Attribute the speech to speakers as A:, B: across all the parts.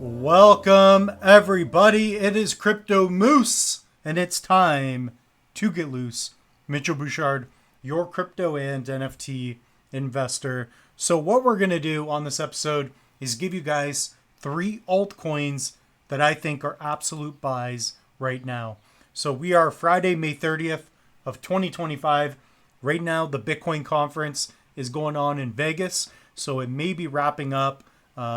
A: Welcome, everybody. It is Crypto Moose, and it's time to get loose. Mitchell Bouchard, your crypto and NFT investor. So what we're going to do on this episode is give you guys 3 altcoins that I think are absolute buys right now. So we are Friday, May 30th of 2025. Right now, the Bitcoin conference is going on in Vegas, so it may be wrapping up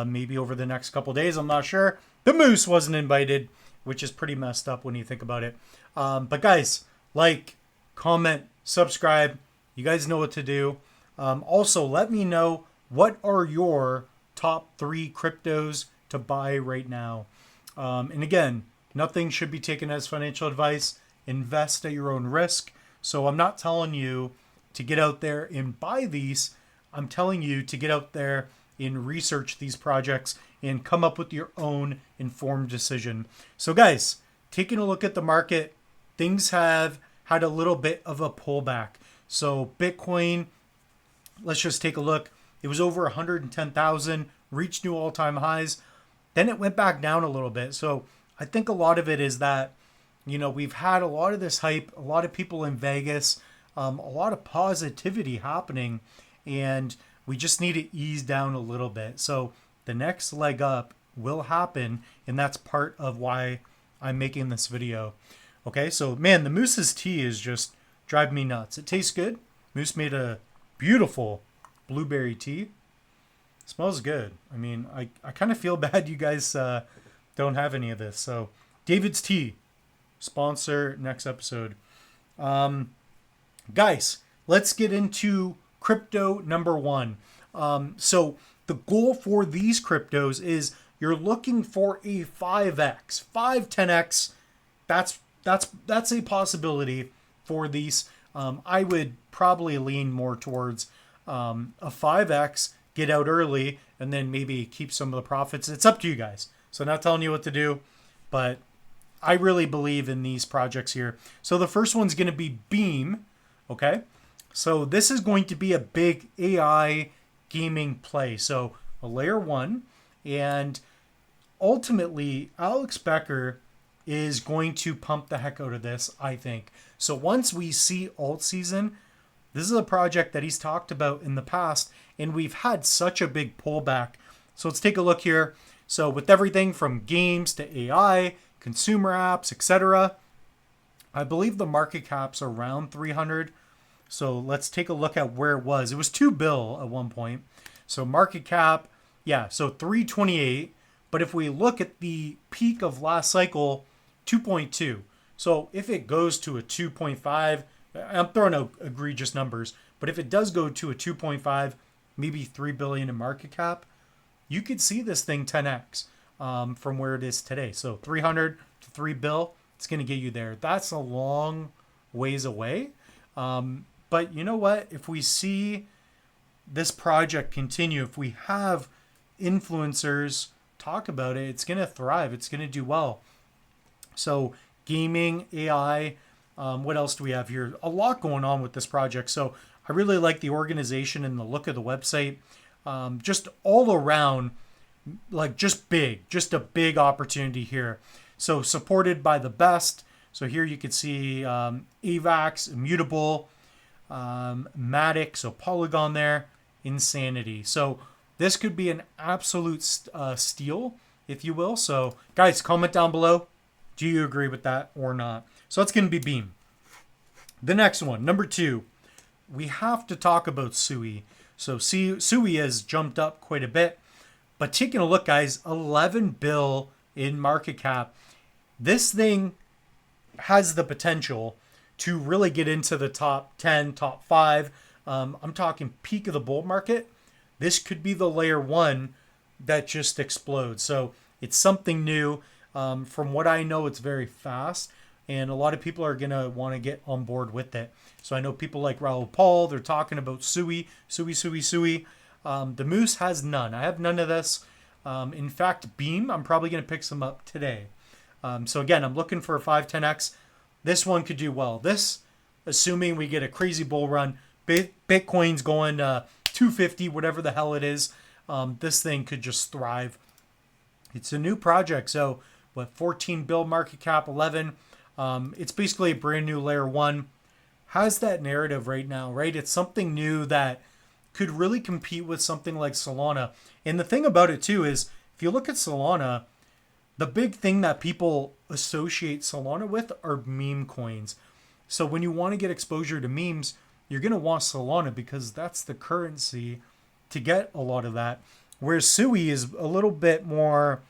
A: maybe over the next couple days. I'm not sure. The Moose wasn't invited, which is pretty messed up when you think about it. But guys, like, comment, subscribe. You guys know what to do. Also, let me know, what are your top 3 cryptos to buy right now? And again, nothing should be taken as financial advice. Invest at your own risk. So I'm not telling you to get out there and buy these. I'm telling you to get out there and research these projects and come up with your own informed decision. So guys, taking a look at the market, things have had a little bit of a pullback. So Bitcoin, let's just take a look. It was over 110,000, reached new all-time highs. Then it went back down a little bit. So I think a lot of it is that, we've had a lot of this hype, a lot of people in Vegas, a lot of positivity happening, and we just need to ease down a little bit. So the next leg up will happen, and that's part of why I'm making this video. Okay, so man, the Moose's tea is just driving me nuts. It tastes good. Moose made a beautiful blueberry tea. It smells good. I mean, I kind of feel bad you guys don't have any of this. So David's Tea, sponsor next episode. Guys, let's get into crypto number 1. So the goal for these cryptos is you're looking for a 5x, 10x. That's a possibility for these. I would probably lean more towards a 5x, get out early, and then maybe keep some of the profits. It's up to you guys. So not telling you what to do, but I really believe in these projects here. So the first one's going to be Beam. Okay. So this is going to be a big AI gaming play. So a layer 1, and ultimately Alex Becker is going to pump the heck out of this, I think. So once we see alt season, this is a project that he's talked about in the past, and we've had such a big pullback. So let's take a look here. So with everything from games to AI, consumer apps, etc., I believe the market cap's around 300. So let's take a look at where it was. It was $2 billion at one point. So market cap, yeah, so 328. But if we look at the peak of last cycle, 2.2. So if it goes to a 2.5, I'm throwing out egregious numbers, but if it does go to a 2.5, maybe 3 billion in market cap, you could see this thing 10x from where it is today. So 300 to 3 bill, it's going to get you there. That's a long ways away. But you know what? If we see this project continue, if we have influencers talk about it, it's going to thrive. It's going to do well. So gaming, AI, what else do we have here? A lot going on with this project. So I really like the organization and the look of the website. Just all around, like just a big opportunity here. So supported by the best. So here you can see AVAX, Immutable, Matic, so Polygon there, Insanity. So this could be an absolute steal, if you will. So guys, comment down below. Do you agree with that or not? So that's going to be Beam. The next one, number 2, we have to talk about Sui. So Sui has jumped up quite a bit, but taking a look, guys, 11 bill in market cap. This thing has the potential to really get into the top 10, top 5. I'm talking peak of the bull market. This could be the layer 1 that just explodes. So it's something new. From what I know, it's very fast, and a lot of people are going to want to get on board with it. So I know people like Raul Paul, they're talking about Sui. The Moose has none. I have none of this. In fact, Beam, I'm probably going to pick some up today. So again, I'm looking for a 5, 10x. This one could do well. This, assuming we get a crazy bull run, Bitcoin's going 250, whatever the hell it is, this thing could just thrive. It's a new project. So what, 14 build market cap, 11. It's basically a brand new layer one. Has that narrative right now, right? It's something new that could really compete with something like Solana. And the thing about it too is if you look at Solana, the big thing that people associate Solana with are meme coins. So when you want to get exposure to memes, you're going to want Solana because that's the currency to get a lot of that. Whereas Sui is a little bit more,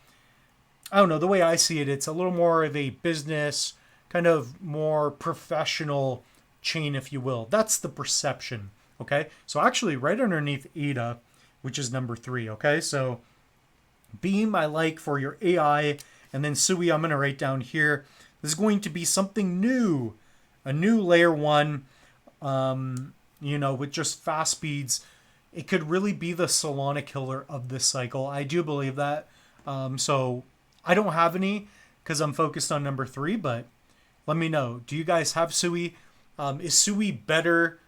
A: I don't know, the way I see it, it's a little more of a business, kind of more professional chain, if you will. That's the perception. Okay. So actually, right underneath ADA, which is number 3. Okay. So Beam, I like for your AI. And then Sui, I'm going to write down here. This is going to be something new, a new layer one, with just fast speeds. It could really be the Solana killer of this cycle. I do believe that. So I don't have any because I'm focused on number 3, but let me know. Do you guys have Sui? Is Sui better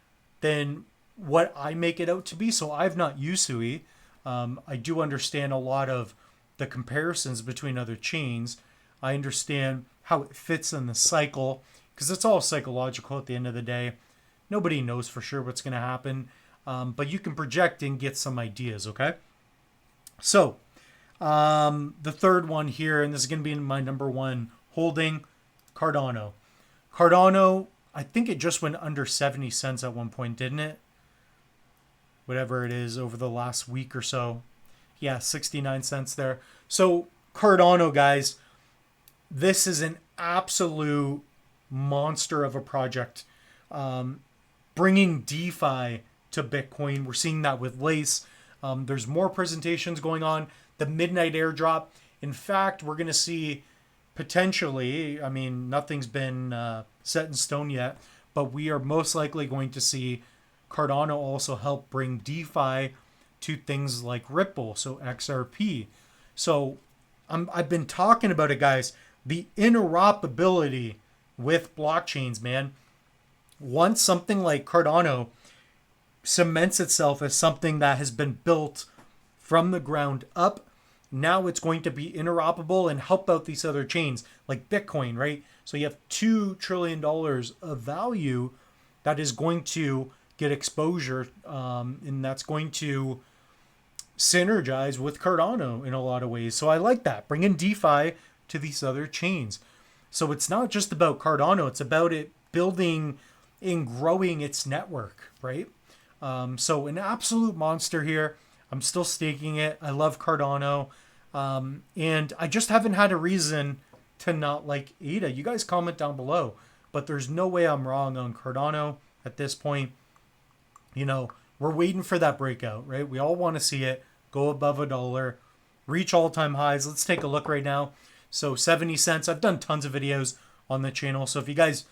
A: than what I make it out to be? So I've not used Sui. I do understand a lot of the comparisons between other chains. I understand how it fits in the cycle because it's all psychological at the end of the day. Nobody knows for sure what's going to happen, but you can project and get some ideas, okay? So the third one here, and this is going to be my number 1 holding, Cardano. Cardano, I think it just went under 70 cents at one point, didn't it? Whatever it is over the last week or so. Yeah, 69 cents there. So Cardano, guys, this is an absolute monster of a project. Bringing DeFi to Bitcoin. We're seeing that with Lace. There's more presentations going on. The midnight airdrop. In fact, we're going to see potentially, I mean, nothing's been set in stone yet, but we are most likely going to see Cardano also help bring DeFi to things like Ripple, so XRP. So I've been talking about it, guys. The interoperability with blockchains, man. Once something like Cardano cements itself as something that has been built from the ground up, now it's going to be interoperable and help out these other chains like Bitcoin, right? So you have $2 trillion of value that is going to get exposure, and that's going to synergize with Cardano in a lot of ways. So I like that, bringing DeFi to these other chains. So it's not just about Cardano, it's about it building and growing its network, right? So an absolute monster here. I'm still staking it. I love Cardano. And I just haven't had a reason to not like ADA. You guys comment down below. But there's no way I'm wrong on Cardano at this point. We're waiting for that breakout, right? We all want to see it go above $1, reach all-time highs. Let's take a look right now. So 70 cents. I've done tons of videos on the channel. So if you guys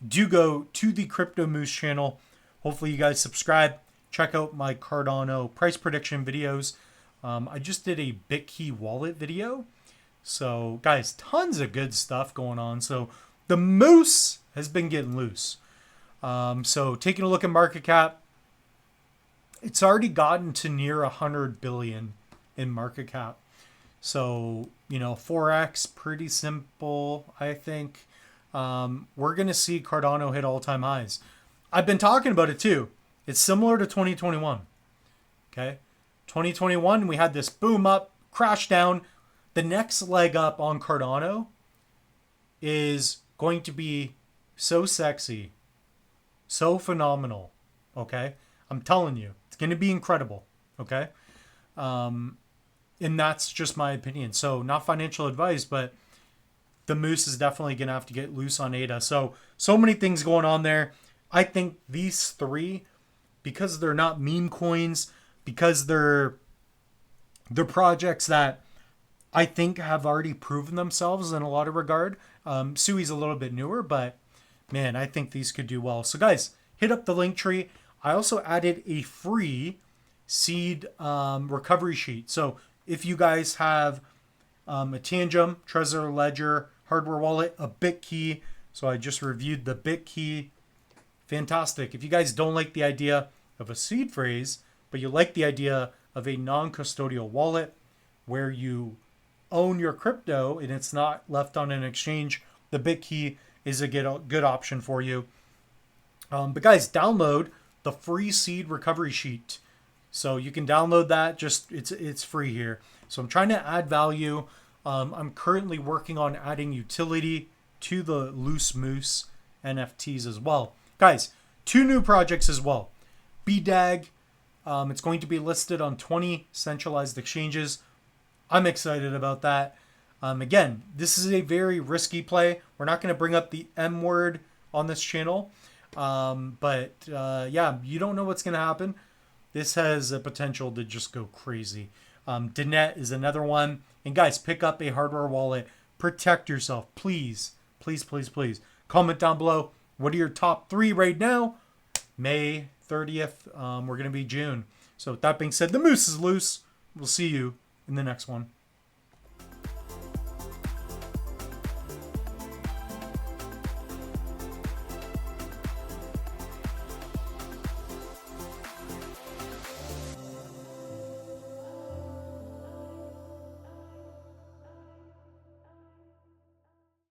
A: do go to the Crypto Moose channel, hopefully you guys subscribe. Check out my Cardano price prediction videos. I just did a BitKey wallet video. So guys, tons of good stuff going on. So the moose has been getting loose. So taking a look at market cap, it's already gotten to near 100 billion in market cap. So, 4x, pretty simple, I think. We're going to see Cardano hit all-time highs. I've been talking about it too. It's similar to 2021. Okay? 2021, we had this boom up, crash down. The next leg up on Cardano is going to be so sexy, so phenomenal. Okay? I'm telling you, it's going to be incredible. Okay? And that's just my opinion. So not financial advice, but the moose is definitely going to have to get loose on ADA. So many things going on there. I think these 3, because they're not meme coins, because they're projects that I think have already proven themselves in a lot of regard. Sui's a little bit newer, but man, I think these could do well. So guys, hit up the link tree. I also added a free seed recovery sheet. So if you guys have a Tangent, Trezor Ledger, hardware wallet, a BitKey. So I just reviewed the BitKey. Fantastic. If you guys don't like the idea of a seed phrase, but you like the idea of a non-custodial wallet where you own your crypto and it's not left on an exchange, the BitKey is a good option for you. But guys, download the free seed recovery sheet. So you can download that. Just it's free here. So I'm trying to add value. I'm currently working on adding utility to the Loose Moose NFTs as well. Guys, 2 new projects as well. BDAG, it's going to be listed on 20 centralized exchanges. I'm excited about that. Again, this is a very risky play. We're not going to bring up the M word on this channel. But yeah, you don't know what's going to happen. This has a potential to just go crazy. Dinet is another one. And guys, pick up a hardware wallet. Protect yourself. Please, please, please, please. Comment down below. What are your top 3 right now? May 30th. We're going to be June. So with that being said, the moose is loose. We'll see you in the next one.